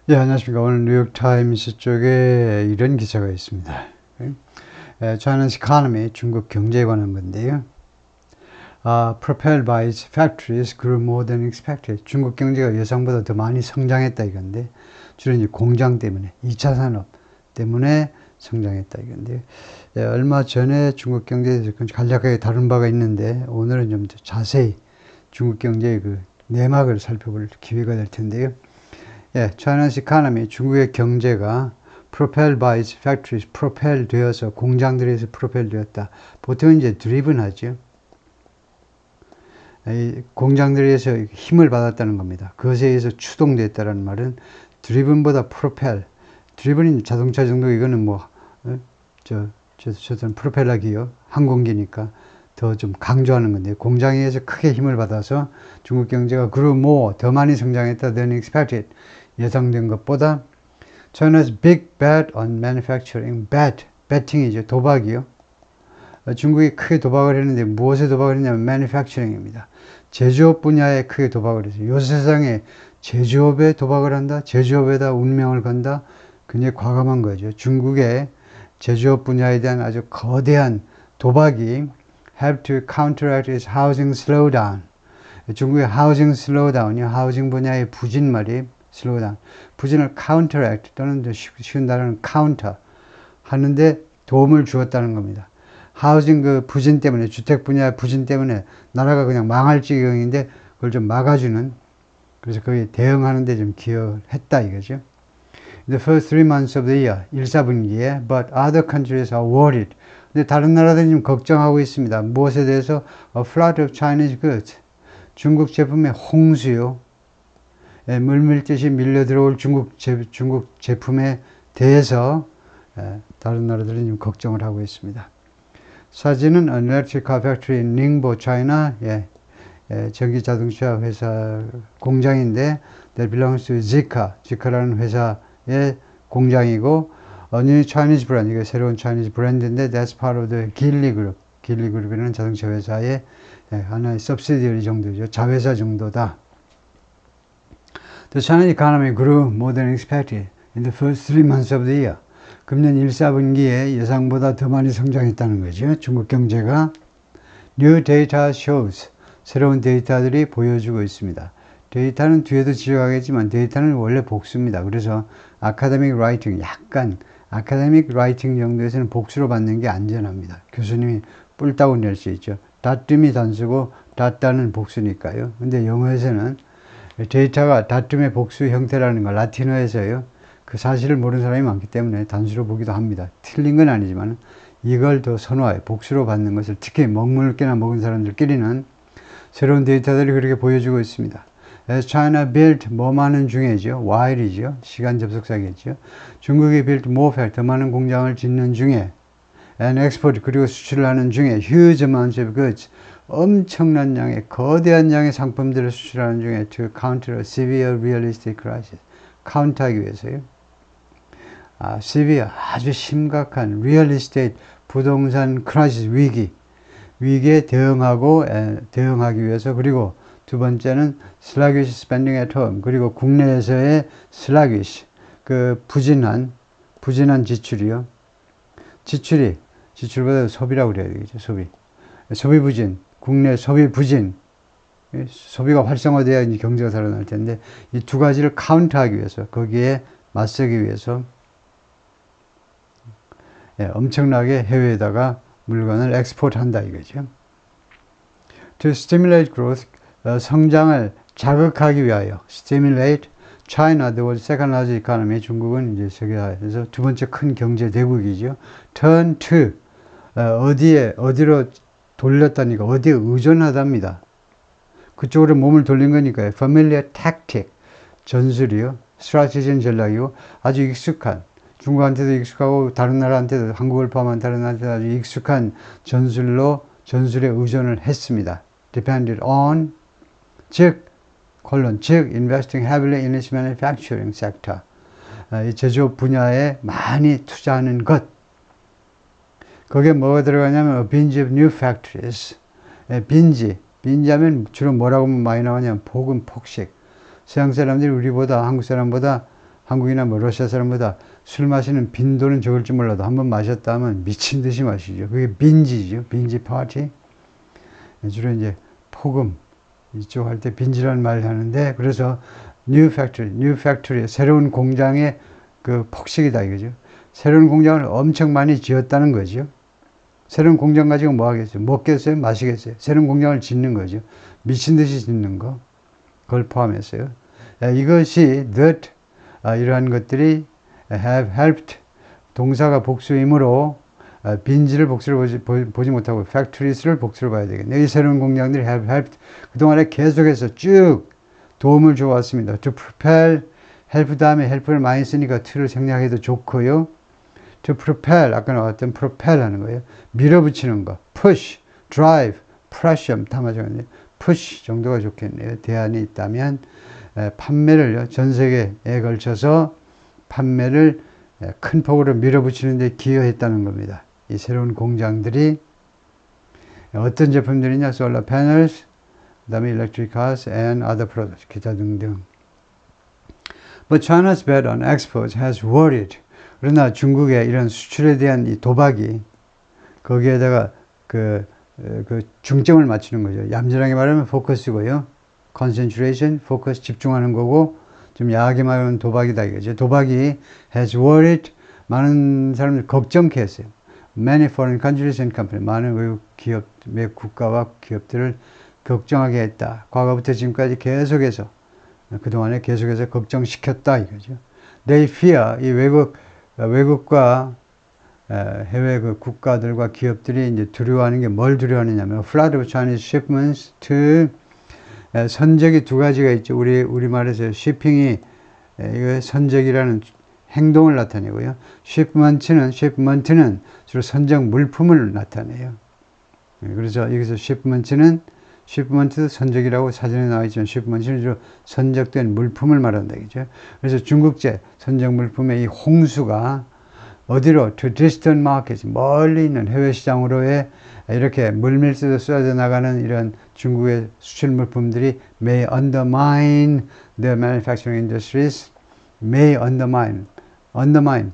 예, 안녕하십니까. 오늘 뉴욕타임스 쪽에 이런 기사가 있습니다. China's economy, 중국 경제에 관한 건데요. Propelled by its factories grew more than expected. 중국 경제가 예상보다 더 많이 성장했다 이건데, 주로 이제 공장 때문에, 2차 산업 때문에 성장했다 이건데, 얼마 전에 중국 경제에 대해서 간략하게 다룬 바가 있는데, 오늘은 좀 더 자세히 중국 경제의 그 내막을 살펴볼 기회가 될 텐데요. China's economy, 중국의 경제가 propelled by its factories, propel 되어서 공장들에서 propel 되었다. 보통 이제 driven 하죠. 공장들에서 힘을 받았다는 겁니다. 그것에 의해서 추동됐다는 말은 driven보다 propel, driven이 자동차 정도 이거는 뭐 저는 프로펠러 기어 항공기니까 더 좀 강조하는 건데 공장에 의해서 크게 힘을 받아서 중국 경제가 grew more 더 많이 성장했다 than expected 예상된 것보다 China's big bet on manufacturing betting이죠 도박이요. 중국이 크게 도박을 했는데 무엇에 도박을 했냐면 manufacturing입니다. 제조업 분야에 크게 도박을 했어요. 요 세상에 제조업에 도박을 한다, 제조업에다 운명을 건다, 굉장히 과감한 거죠. 중국의 제조업 분야에 대한 아주 거대한 도박이 have to counteract its housing slowdown. 중국의 housing slowdown이 하우징 분야의 부진 말이 slowdown. 부진을 counteract 또는 쉬운 단어는 counter 하는데 도움을 주었다는 겁니다. 하우징 그 부진 때문에 주택 분야 부진 때문에 나라가 그냥 망할 지경인데 그걸 좀 막아주는 그래서 거기에 대응하는 데 좀 기여했다 이거죠. The first 3 months of the year 1사분기에 but other countries are worried. 근데 다른 나라들이 좀 걱정하고 있습니다. 무엇에 대해서? A flood of Chinese goods. 중국 제품의 홍수요. 물밀듯이 밀려 들어올 중국 제품에 대해서 다른 나라들이 좀 걱정을 하고 있습니다. 사진은 an electric car factory in Ningbo, China. 전기 자동차 회사 공장인데 that belongs to Zeekr라는 회사의 공장이고 new Chinese brand, 이게 새로운 Chinese 브랜드인데 that's part of the Geely Group. Geely Group이라는 자동차 회사의 하나의 subsidiary 정도죠. 자회사 정도다. The Chinese economy grew more than expected in the first 3 months of the year. 금년 1사분기에 예상보다 더 많이 성장했다는 거죠. 중국 경제가 New data shows. 새로운 데이터들이 보여주고 있습니다. 데이터는 뒤에도 지적하겠지만 데이터는 원래 복수입니다. 그래서 academic writing, 약간 academic writing 정도에서는 복수로 받는 게 안전합니다. 교수님이 뿔따고 낼 수 있죠. 다툼이 단수고 다따는 복수니까요. 근데 영어에서는 데이터가 다툼의 복수 형태라는 걸 라틴어에서요. 그 사실을 모르는 사람이 많기 때문에 단수로 보기도 합니다. 틀린 건 아니지만 이걸 더 선호해요. 복수로 받는 것을 특히 먹물개나 먹은 사람들끼리는 새로운 데이터들이 그렇게 보여주고 있습니다. As China built more 많은 중에죠. while이죠. 시간 접속사겠죠. 중국이 built more factory 더 많은 공장을 짓는 중에 and export 그리고 수출을 하는 중에 huge amounts of goods 엄청난 양의 거대한 양의 상품들을 수출하는 중에 to counter a severe real estate crisis 카운트하기 위해서요. severe 아주 심각한 real estate 부동산 크라이시스 위기에 대응하기 위해서 그리고 두 번째는 sluggish spending at home 그리고 국내에서의 sluggish 그 부진한 지출이요. 지출보다 소비라고 그래야 되겠죠. 소비 부진 국내 소비 부진 소비가 활성화돼야 이제 경제가 살아날 텐데 이 두 가지를 카운트하기 위해서 거기에 맞서기 위해서 엄청나게 해외에다가 물건을 엑스포트한다 이거죠. To stimulate growth, 성장을 자극하기 위하여 stimulate China, the world's second largest economy. 중국은 이제 세계에서 두 번째 큰 경제 대국이죠. Turn to 어디로 돌렸다니까 어디에 의존하답니다. 그쪽으로 몸을 돌린 거니까요. Familiar tactic 전술이요. Strategy는 전략이고 아주 익숙한 중국한테도 익숙하고 다른 나라한테도 한국을 포함한 다른 나라한테도 아주 익숙한 전술에 의존을 했습니다. Depended on 즉 investing heavily in its manufacturing sector 이 제조업 분야에 많이 투자하는 것 거기에 뭐가 들어가냐면 a binge of new factories 빈지하면 주로 뭐라고 많이 나오냐면 폭식 서양 사람들이 우리보다 한국 사람보다 한국이나 뭐 러시아 사람보다 술 마시는 빈도는 적을지 몰라도 한번 마셨다 하면 미친 듯이 마시죠. 그게 빈지죠. 빈지 파티. 주로 이제 폭음 이쪽 할 때 빈지라는 말을 하는데, 그래서 new factory, 새로운 공장의 그 폭식이다 이거죠. 새로운 공장을 엄청 많이 지었다는 거죠. 새로운 공장 가지고 뭐 하겠어요? 먹겠어요? 마시겠어요? 새로운 공장을 짓는 거죠. 미친 듯이 짓는 거. 그걸 포함했어요. 이것이 that, 이러한 것들이 have helped, 동사가 복수이므로 빈지를 복수로 보지 못하고 factories를 복수로 봐야 되겠네요. 이 새로운 공장들이 have helped, 그동안에 계속해서 쭉 도움을 줘왔습니다. to propel, help 다음에 help를 많이 쓰니까 to를 생략해도 좋고요. to propel, 아까 나왔던 propel 하는 거예요. 밀어붙이는 거. push, drive, pressure 다 맞아요. push 정도가 좋겠네요. 대안이 있다면 판매를 전 세계에 걸쳐서 판매를 큰 폭으로 밀어붙이는 데 기여했다는 겁니다. 이 새로운 공장들이 어떤 제품들이냐, solar panels, 그 다음에 electric cars and other products, 기타 등등. But China's bet on exports has worried. 그러나 중국의 이런 수출에 대한 이 도박이 거기에다가 그 중점을 맞추는 거죠. 얌전하게 말하면 포커스고요. concentration, focus, 집중하는 거고, 좀 야하게 말하면 도박이다 이거죠. 도박이 has worried, 많은 사람들이 걱정케 했어요. Many foreign countries and companies, 많은 외국 국가와 기업들을 걱정하게 했다. 과거부터 지금까지 계속해서, 그동안에 계속해서 걱정시켰다 이거죠. They fear, 이 외국과 해외 그 국가들과 기업들이 이제 두려워하는 게 뭘 두려워하느냐면 flood of Chinese shipments to, 선적이 두 가지가 있죠. 우리말에서 shipping이 이거 선적이라는 행동을 나타내고요. shipment는 주로 선적 물품을 나타내요. 그래서 여기서 shipment도 선적이라고 사전에 나와 있지만 shipment는 주로 선적된 물품을 말한다 이죠. 그래서 중국제 선적 물품의 이 홍수가 어디로? to distant markets, 멀리 있는 해외 시장으로의 이렇게 물밀듯이 쏟아져 나가는 이런 중국의 수출 물품들이 may undermine the manufacturing industries, may undermine,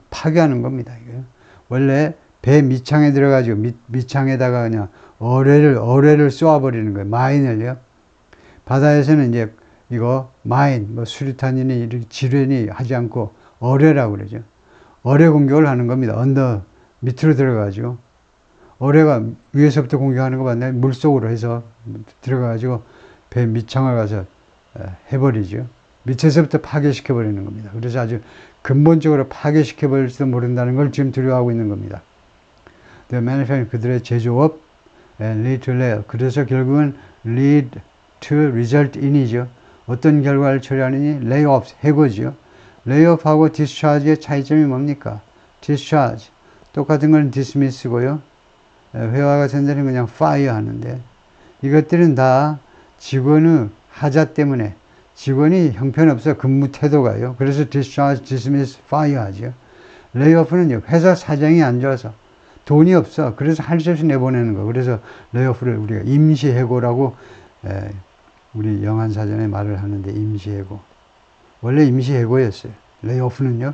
파괴하는 겁니다. 이거. 원래 배 밑창에 들어가지고 밑창에다가 그냥 어뢰를 쏘아버리는 거예요. 마인을요. 바다에서는 이제 이거 마인, 뭐 수류탄이니 이렇게 지뢰니 하지 않고 어뢰라고 그러죠. 어뢰 공격을 하는 겁니다. 밑으로 들어가죠. 어뢰가 위에서부터 공격하는 거 맞나요? 물속으로 해서 들어가가지고 배 밑창을 가서 해버리죠. 밑에서부터 파괴시켜버리는 겁니다. 그래서 아주 근본적으로 파괴시켜버릴지도 모른다는 걸 지금 두려워하고 있는 겁니다. The manufacturing, 그들의 제조업, lead to layoff. 그래서 결국은 lead to result in이죠. 어떤 결과를 초래하느니 layoff, 해고죠. layoff하고 discharge의 차이점이 뭡니까? discharge, 똑같은 건 dismiss고요. 회화가 된 데는 그냥 fire 하는데, 이것들은 다 직원의 하자 때문에 직원이 형편없어 근무 태도가요. 그래서 discharge, dismiss, fire 하죠. layoff는 회사 사정이 안 좋아서 돈이 없어. 그래서 할 수 없이 내보내는 거. 그래서 layoff를 우리가 임시해고라고 우리 영한사전에 말을 하는데, 임시해고. 원래 임시해고였어요. layoff는요.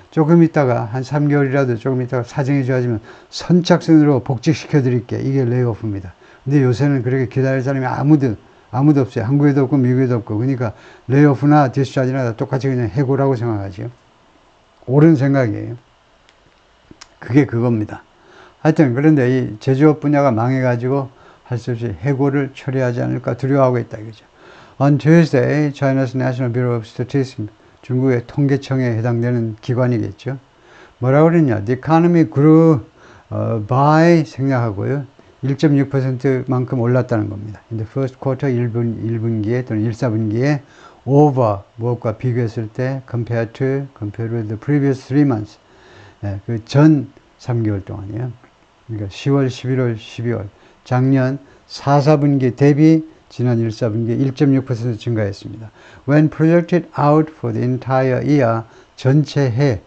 조금 있다가 한 3개월이라도 조금 있다가 사정이 좋아지면 선착순으로 복직시켜 드릴게. 이게 layoff입니다. 근데 요새는 그렇게 기다릴 사람이 아무도 없어요. 한국에도 없고 미국에도 없고. 그러니까 layoff나 discharge나 다 똑같이 그냥 해고라고 생각하죠. 옳은 생각이에요. 그게 그겁니다. 하여튼 그런데 이 제조업 분야가 망해가지고 할 수 없이 해고를 처리하지 않을까 두려워하고 있다 이거죠. On Tuesday, China's National Bureau of Statistics, 중국의 통계청에 해당되는 기관이겠죠. 뭐라고 그랬냐? The economy grew by 생략하고요. 1.6%만큼 올랐다는 겁니다. In the first quarter, 1분기에 또는 1사분기에 over, 무엇과 비교했을 때 compared with the previous 3 months, 그 전 3개월 동안이요. 그러니까 10월, 11월, 12월, 작년 4사분기 대비 지난 1사분기에 1.6% 증가했습니다. When projected out for the entire year, 전체 해,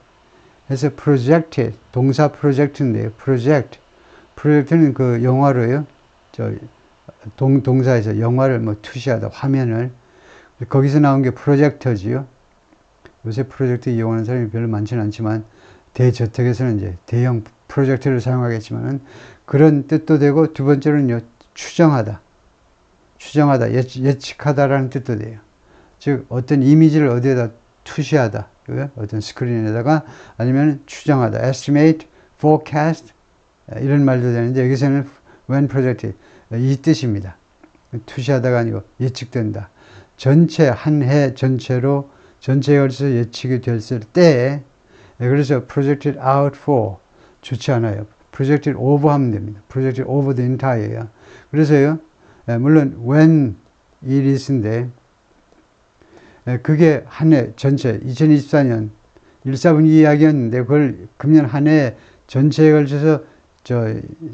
해서 projected, 동사 project인데요. project는 그 영화로요. 동사에서 영화를 투시하다, 화면을. 거기서 나온 게 프로젝터지요. 요새 프로젝트 이용하는 사람이 별로 많지는 않지만 대저택에서는 이제 대형 프로젝트를 사용하겠지만은 그런 뜻도 되고, 두 번째로는요, 추정하다, 예측하다라는 뜻도 돼요. 즉 어떤 이미지를 어디에다 투시하다, 어떤 스크린에다가, 아니면 추정하다, estimate, forecast, 이런 말도 되는데, 여기서는 when projected, 이 뜻입니다. 투시하다가 아니고 예측된다. 한 해 전체에 걸쳐서 예측이 됐을 때, 그래서 projected out for 좋지 않아요. projected over 하면 됩니다. projected over the entire예요. 그래서요, 물론 when it is인데, 그게 한 해 전체 2024년 1/4분기 이야기였는데, 그걸 금년 한 해 전체에 걸쳐서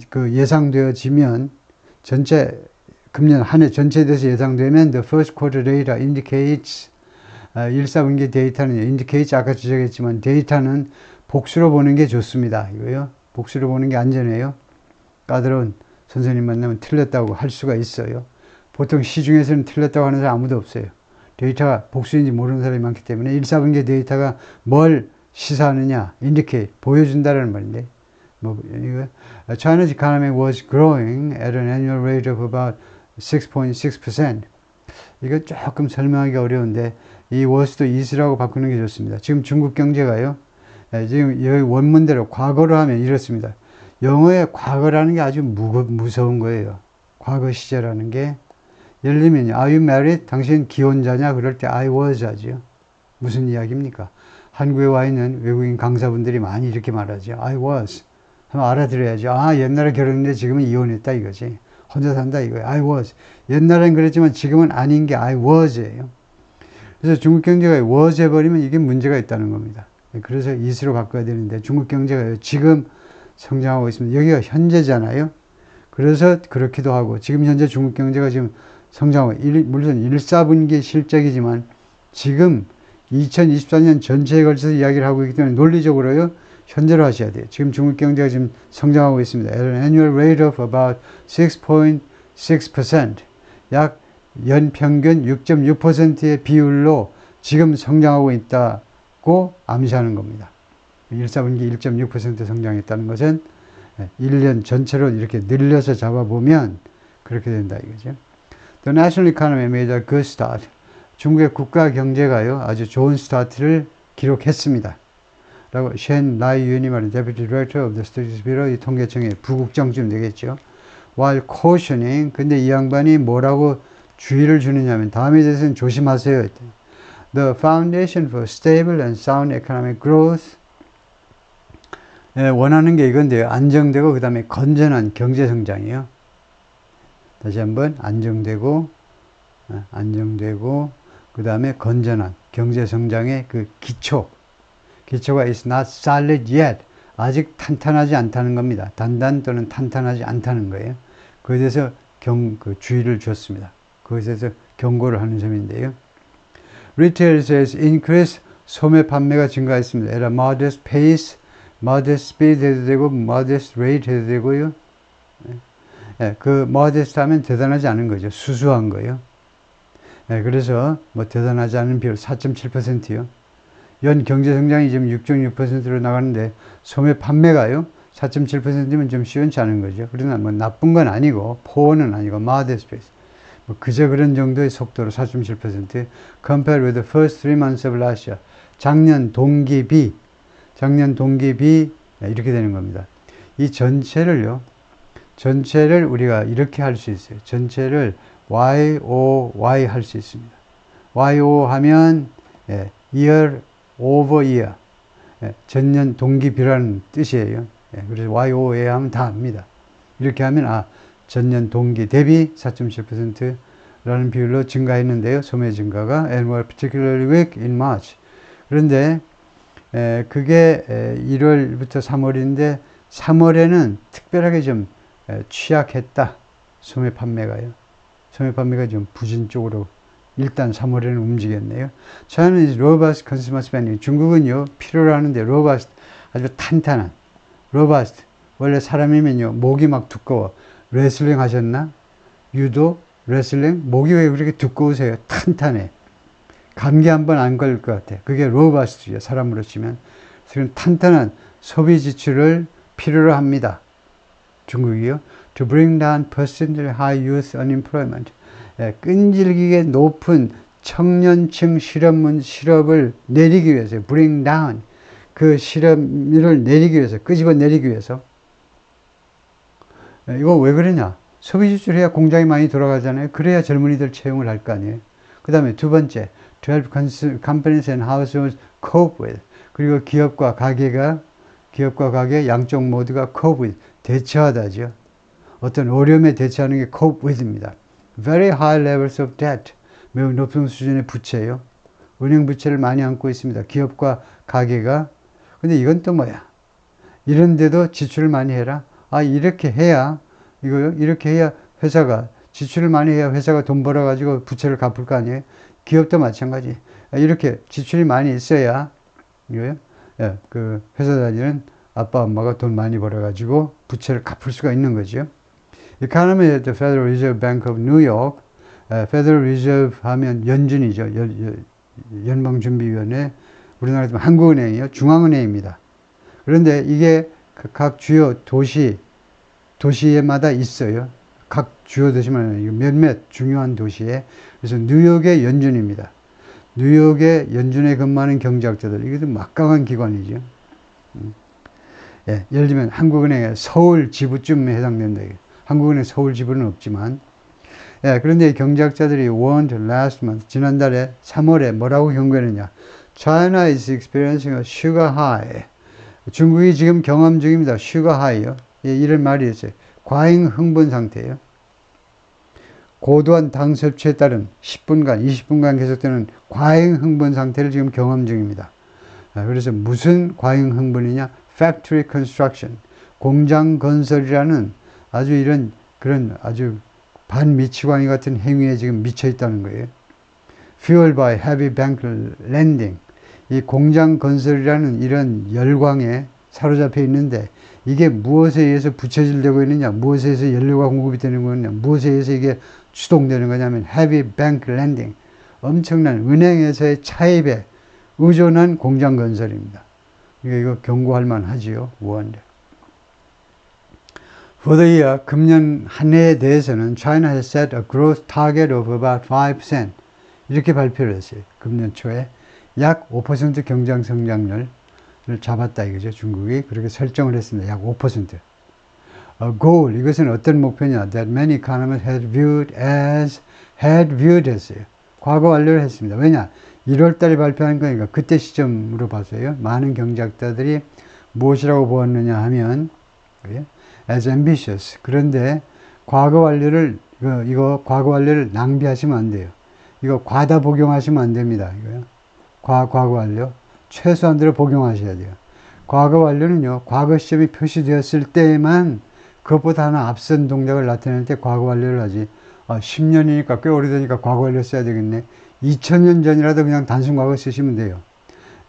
그 예상되어지면, 금년 한 해 전체에 대해서 예상되면 the first quarter data indicates, 1/4분기 데이터는 indicates, 아까 지적했지만 데이터는 복수로 보는 게 좋습니다. 이거요. 복수로 보는 게 안전해요. 까다로운 선생님 만나면 틀렸다고 할 수가 있어요. 보통 시중에서는 틀렸다고 하는 사람 아무도 없어요. 데이터가 복수인지 모르는 사람이 많기 때문에 1/4분기 데이터가 뭘 시사하느냐, indicate, 보여준다라는 말인데, China's economy was growing at an annual rate of about 6.6%. 이거 조금 설명하기 어려운데, 이 was도 is라고 바꾸는 게 좋습니다. 지금 중국 경제가요, 지금 여기 원문대로 과거로 하면 이렇습니다. 영어의 과거라는 게 아주 무서운 거예요. 과거 시제라는 게. 예를 들면, are you married? 당신 기혼자냐? 그럴 때 I was 하죠. 무슨 이야기입니까? 한국에 와 있는 외국인 강사분들이 많이 이렇게 말하죠. I was. 하면 알아들어야죠. 아, 옛날에 결혼했는데 지금은 이혼했다 이거지. 혼자 산다 이거예요. I was. 옛날엔 그랬지만 지금은 아닌 게 I was예요. 그래서 중국 경제가 was 해버리면 이게 문제가 있다는 겁니다. 그래서 is로 바꿔야 되는데, 중국 경제가 지금 성장하고 있습니다. 여기가 현재잖아요. 그래서 그렇기도 하고, 지금 현재 중국 경제가 지금 성장하고, 물론 1/4분기 실적이지만 지금 2024년 전체에 걸쳐서 이야기를 하고 있기 때문에 논리적으로요, 현재로 하셔야 돼요. 지금 중국 경제가 지금 성장하고 있습니다. At an annual rate of about 6.6%. 약 연평균 6.6%의 비율로 지금 성장하고 있다고 암시하는 겁니다. 1/4분기 1.6% 성장했다는 것은 1년 전체로 이렇게 늘려서 잡아보면 그렇게 된다 이거죠. The national economy made a good start. 중국의 국가 경제가요, 아주 좋은 스타트를 기록했습니다. 라고 셴 라이 윤이 말한 Deputy Director of the Statistics Bureau, 이 통계청의 부국장쯤 되겠죠. While cautioning, 근데 이 양반이 뭐라고 주의를 주느냐면, 다음에 대해서는 조심하세요. The foundation for stable and sound economic growth. 원하는 게 이건데요. 안정되고 그 다음에 건전한 경제 성장이에요. 다시 한번 안정되고 그 다음에 건전한 경제 성장의 그 기초가 is not solid yet. 아직 탄탄하지 않다는 겁니다. 단단 또는 탄탄하지 않다는 거예요. 그에 대해서 주의를 줬습니다. 그것에 대해서 경고를 하는 점인데요. Retail sales increase, 소매 판매가 증가했습니다. At a modest pace, modest speed 해도 되고 modest rate 해도 되고요. 그 modest 하면 대단하지 않은 거죠. 수수한 거예요. 그래서 뭐 대단하지 않은 비율 4.7%요. 연 경제 성장이 지금 6.6%로 나가는데 소매 판매가요 4.7%면 좀 시원치 않은 거죠. 그러나 뭐 나쁜 건 아니고, poor는 아니고 modest pace. 뭐 그저 그런 정도의 속도로 4.7% compared with the first 3 months of last year. 작년 동기비 이렇게 되는 겁니다. 이 전체를 우리가 이렇게 할 수 있어요. 전체를 YOY 할 수 있습니다. YO 하면 year over year, 전년 동기비라는 뜻이에요. 그래서 YOA 하면 다 압니다. 이렇게 하면 전년 동기 대비 4.7%라는 비율로 증가했는데요. 소매 증가가 and were particularly weak in March. 그런데 그게 1월부터 3월인데 3월에는 특별하게 좀 취약했다. 소매 판매가요. 소매 판매가 좀 부진 쪽으로 일단 3월에는 움직였네요. China is robust consumer spending. 중국은요, 필요로 하는데 robust, 아주 탄탄한, robust. 원래 사람이면요, 목이 막 두꺼워. 레슬링 하셨나? 유도, 레슬링? 목이 왜 그렇게 두꺼우세요? 탄탄해. 감기 한 번 안 걸릴 것 같아. 그게 로버스트죠. 사람으로 치면. 그래서 탄탄한 소비 지출을 필요로 합니다. 중국이요. To bring down persistent high youth unemployment. 예, 끈질기게 높은 청년층 실업을 내리기 위해서, bring down. 그 실업률을 내리기 위해서, 끄집어 내리기 위해서. 예, 이거 왜 그러냐? 소비 지출해야 공장이 많이 돌아가잖아요. 그래야 젊은이들 채용을 할 거 아니에요. 그 다음에 두 번째, to help companies and households cope with. 그리고 기업과 가게 양쪽 모두가 cope with, 대처하다죠. 어떤 어려움에 대처하는 게 cope with입니다. Very high levels of debt, 매우 높은 수준의 부채요. 은행 부채를 많이 안고 있습니다. 기업과 가게가. 근데 이건 또 뭐야? 이런데도 지출을 많이 해라. 아, 이렇게 해야 회사가 지출을 많이 해야 회사가 돈 벌어가지고 부채를 갚을 거 아니에요? 기업도 마찬가지. 이렇게 지출이 많이 있어야 이거요. 예, 그 회사 다니는 아빠 엄마가 돈 많이 벌어가지고 부채를 갚을 수가 있는 거죠. Economy at the Federal Reserve Bank of New York. Federal Reserve 하면 연준이죠. 연방준비위원회. 우리나라에서 한국은행이요. 중앙은행입니다. 그런데 이게 각 주요 도시에마다 있어요. 각 주요 도시만 몇몇 중요한 도시에. 그래서 뉴욕의 연준입니다. 뉴욕의 연준에 근무하는 경제학자들. 이게 좀 막강한 기관이죠. 예, 예를 들면 한국은행의 서울 지부쯤에 해당된다. 한국은행 서울 지부는 없지만. 예, 그런데 경제학자들이 warned last month, 지난달에 3월에 뭐라고 경고했느냐. China is experiencing a sugar high. 중국이 지금 경험 중입니다. sugar high요. 예, 이런 말이 있어요. 과잉 흥분 상태예요. 고도한 당 섭취에 따른 10분간, 20분간 계속되는 과잉 흥분 상태를 지금 경험 중입니다. 그래서 무슨 과잉 흥분이냐? Factory construction, 공장 건설이라는 그런 아주 반미치광이 같은 행위에 지금 미쳐 있다는 거예요. Fueled by heavy bank lending, 이 공장 건설이라는 이런 열광에 사로잡혀 있는데 이게 무엇에 의해서 부채질되고 있느냐, 무엇에 의해서 연료가 공급이 되는 거냐, 무엇에 의해서 이게 추동되는 거냐면 heavy bank lending, 엄청난 은행에서의 차입에 의존한 공장 건설입니다. 이거 경고할 만하지요. 원래. For the year, 금년 한 해에 대해서는 China has set a growth target of about 5%. 이렇게 발표를 했어요. 금년 초에 약 5% 경장 성장률을 잡았다 이거죠. 중국이 그렇게 설정을 했습니다. 약 5%. A goal, 이것은 어떤 목표냐? That many economists had viewed 했어요. 과거 완료를 했습니다. 왜냐? 1월 달에 발표한 거니까 그때 시점으로 봐서요. 많은 경제학자들이 무엇이라고 보았느냐 하면 as ambitious. 그런데 과거 완료를 이거 과거 완료를 낭비하시면 안 돼요. 이거 과다 복용하시면 안 됩니다. 이거요. 과거 완료 최소한대로 복용하셔야 돼요. 과거 완료는요. 과거 시점이 표시되었을 때에만 그것보다 하나 앞선 동작을 나타낼 때 과거 완료를 하지. 10년이니까 꽤 오래되니까 과거 완료 써야 되겠네. 2000년 전이라도 그냥 단순 과거 쓰시면 돼요.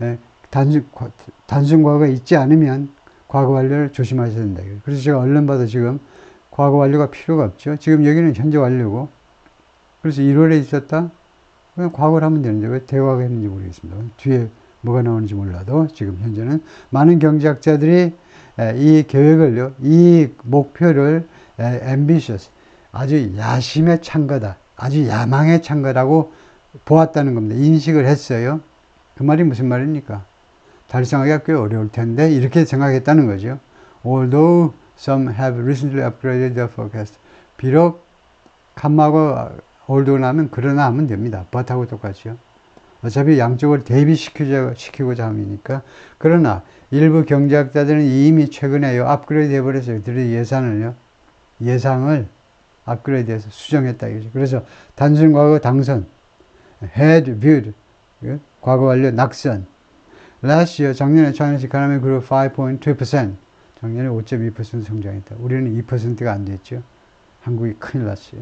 예, 단순 과거가 있지 않으면 과거 완료를 조심하셔야 된다. 그래서 제가 얼른 봐도 지금 과거 완료가 필요가 없죠. 지금 여기는 현재 완료고. 그래서 1월에 있었다? 그냥 과거를 하면 되는데 왜 대화가 했는지 모르겠습니다. 뒤에 뭐가 나오는지 몰라도 지금 현재는 많은 경제학자들이 이 계획을요, 이 목표를 ambitious, 아주 야심에 찬 거다. 아주 야망에 찬 거라고 보았다는 겁니다. 인식을 했어요. 그 말이 무슨 말입니까? 달성하기가 꽤 어려울 텐데 이렇게 생각했다는 거죠. Although some have recently upgraded their forecast. 비록 컴마하고 although 나면 그러나 하면 됩니다. but하고 똑같죠. 어차피 양쪽을 대비시키고자 함이니까. 그러나 일부 경제학자들은 이미 최근에 업그레이드 해버렸어요. 그들의 예상을 업그레이드해서 수정했다 이거죠. 그래서 단순 과거 당선, had viewed, 과거 완료 낙선. Last year, 작년에 China's economy grew 5.2%. 작년에 5.2% 성장했다. 우리는 2%가 안 됐죠. 한국이 큰일 났어요.